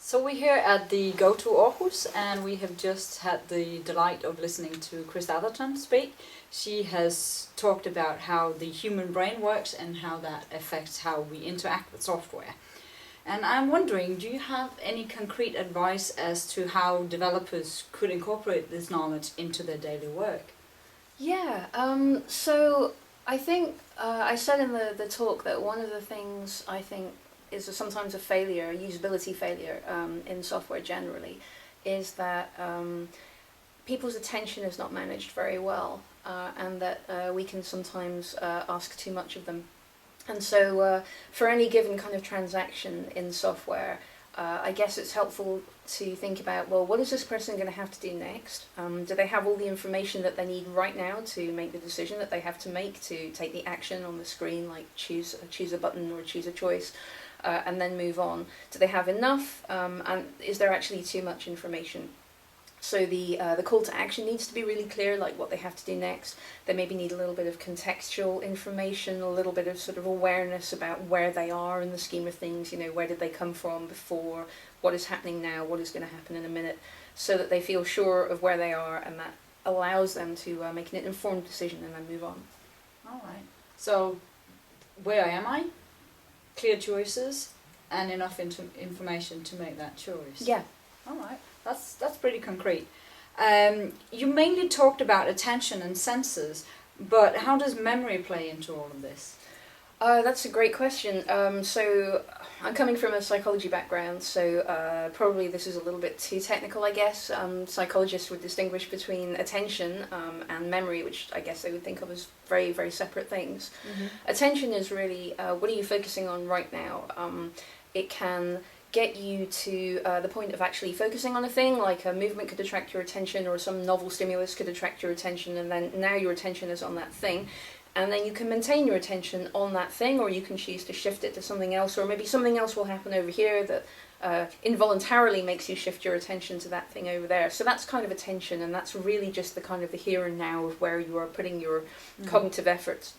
So we're here at the GOTO Aarhus, and we have just had the delight of listening to Chris Atherton speak. She has talked about how the human brain works and how that affects how we interact with software. And I'm wondering, do you have any concrete advice as to how developers could incorporate this knowledge into their daily work? Yeah, so I think I said in the talk that one of the things I think is sometimes a failure, a usability failure in software generally, is that people's attention is not managed very well, and that we can sometimes ask too much of them. And so for any given kind of transaction in software, I guess it's helpful to think about, well, what is this person going to have to do next? Do they have all the information that they need right now to make the decision that they have to make to take the action on the screen, like choose a button or choose a choice, and then move on? Do they have enough? And is there actually too much information? So the call to action needs to be really clear, like what they have to do next. They maybe need a little bit of contextual information, a little bit of sort of awareness about where they are in the scheme of things, where did they come from before, what is happening now, what is going to happen in a minute, so that they feel sure of where they are, and that allows them to make an informed decision and then move on. All right. So where am I? Clear choices and enough information to make that choice. Yeah. All right. That's pretty concrete. You mainly talked about attention and senses, but how does memory play into all of this? That's a great question. So I'm coming from a psychology background, so probably this is a little bit too technical, I guess. Psychologists would distinguish between attention and memory, which I guess they would think of as very, very separate things. Mm-hmm. Attention is really, what are you focusing on right now? It can get you to the point of actually focusing on a thing, like a movement could attract your attention, or some novel stimulus could attract your attention, and then now your attention is on that thing. And then you can maintain your attention on that thing, or you can choose to shift it to something else, or maybe something else will happen over here that involuntarily makes you shift your attention to that thing over there. So that's kind of attention, and that's really just the kind of the here and now of where you are putting your cognitive efforts.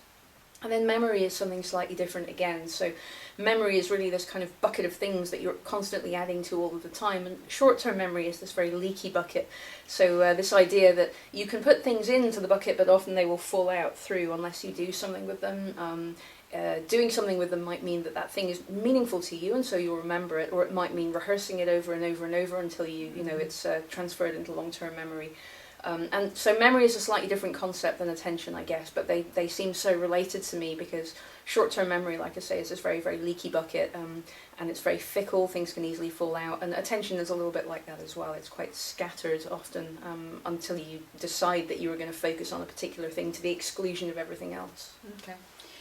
And then memory is something slightly different again. So memory is really this kind of bucket of things that you're constantly adding to all of the time. And short-term memory is this very leaky bucket. So this idea that you can put things into the bucket, but often they will fall out through unless you do something with them. Doing something with them might mean that thing is meaningful to you, and so you'll remember it. Or it might mean rehearsing it over and over and over until it's transferred into long-term memory. And so memory is a slightly different concept than attention, I guess, but they seem so related to me because short-term memory, like I say, is this very, very leaky bucket, and it's very fickle, things can easily fall out, and attention is a little bit like that as well. It's quite scattered often until you decide that you are going to focus on a particular thing to the exclusion of everything else. Okay.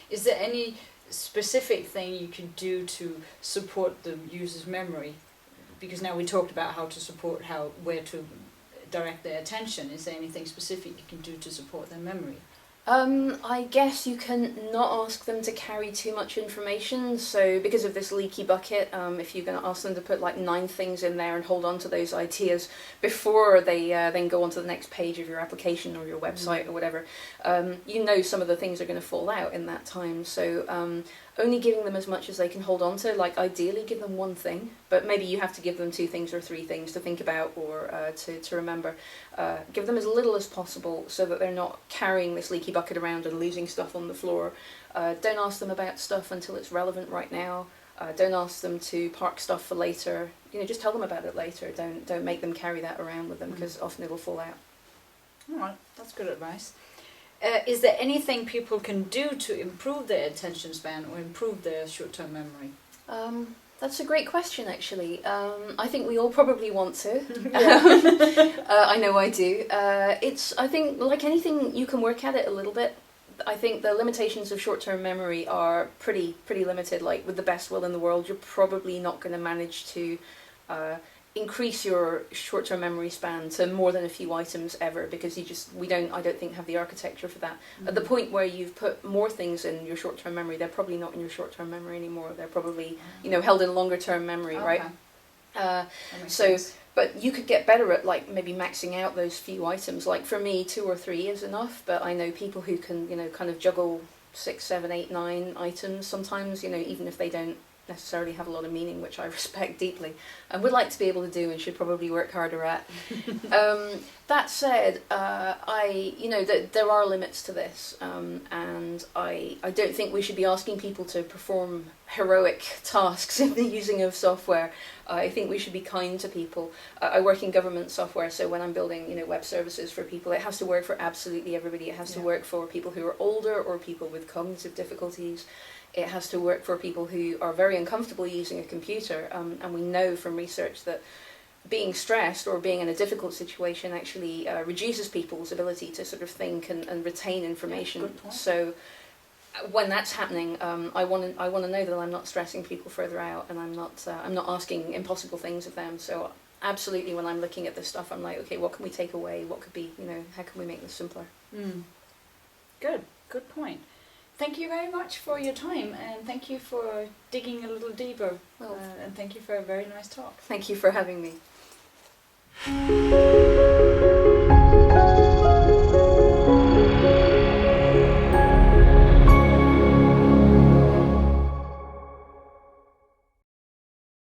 Is there any specific thing you can do to support the user's memory? Because now we talked about how to support, where to direct their attention. Is there anything specific you can do to support their memory? I guess you can not ask them to carry too much information. So because of this leaky bucket, if you're going to ask them to put like 9 things in there and hold on to those ideas before they then go on to the next page of your application or your website or whatever, some of the things are going to fall out in that time. So only giving them as much as they can hold on to, like ideally give them 1 thing, but maybe you have to give them 2 things or 3 things to think about or to remember. Give them as little as possible so that they're not carrying this leaky bucket around and losing stuff on the floor. Don't ask them about stuff until it's relevant right now. Don't ask them to park stuff for later. Just tell them about it later. Don't make them carry that around with them because often it'll fall out. All right, that's good advice. Is there anything people can do to improve their attention span or improve their short-term memory? That's a great question, actually. I think we all probably want to. I know I do. I think, like anything, you can work at it a little bit. I think the limitations of short-term memory are pretty limited. Like, with the best will in the world, you're probably not going to manage to increase your short-term memory span to more than a few items ever, because I don't think have the architecture for that. At the point where you've put more things in your short-term memory, they're probably not in your short-term memory anymore. They're probably, held in longer-term memory, right? That makes So, sense. but you could get better at like maybe maxing out those few items. Like for me, 2 or 3 is enough, but I know people who can, kind of juggle 6, 7, 8, 9 items sometimes, even if they don't necessarily have a lot of meaning, which I respect deeply and would like to be able to do and should probably work harder at. That said, there are limits to this, and I don't think we should be asking people to perform heroic tasks in the using of software. I think we should be kind to people. I work in government software, so when I'm building, web services for people, it has to work for absolutely everybody. It has to work for people who are older or people with cognitive difficulties. It has to work for people who are very uncomfortable using a computer, and we know from research that being stressed or being in a difficult situation actually reduces people's ability to sort of think and retain information. Good point. So when that's happening, I want to know that I'm not stressing people further out, and I'm not asking impossible things of them. So absolutely, when I'm looking at this stuff, I'm like, okay, what can we take away? What could be, how can we make this simpler? Good point. Thank you very much for your time, and thank you for digging a little deeper, and thank you for a very nice talk. Thank you for having me.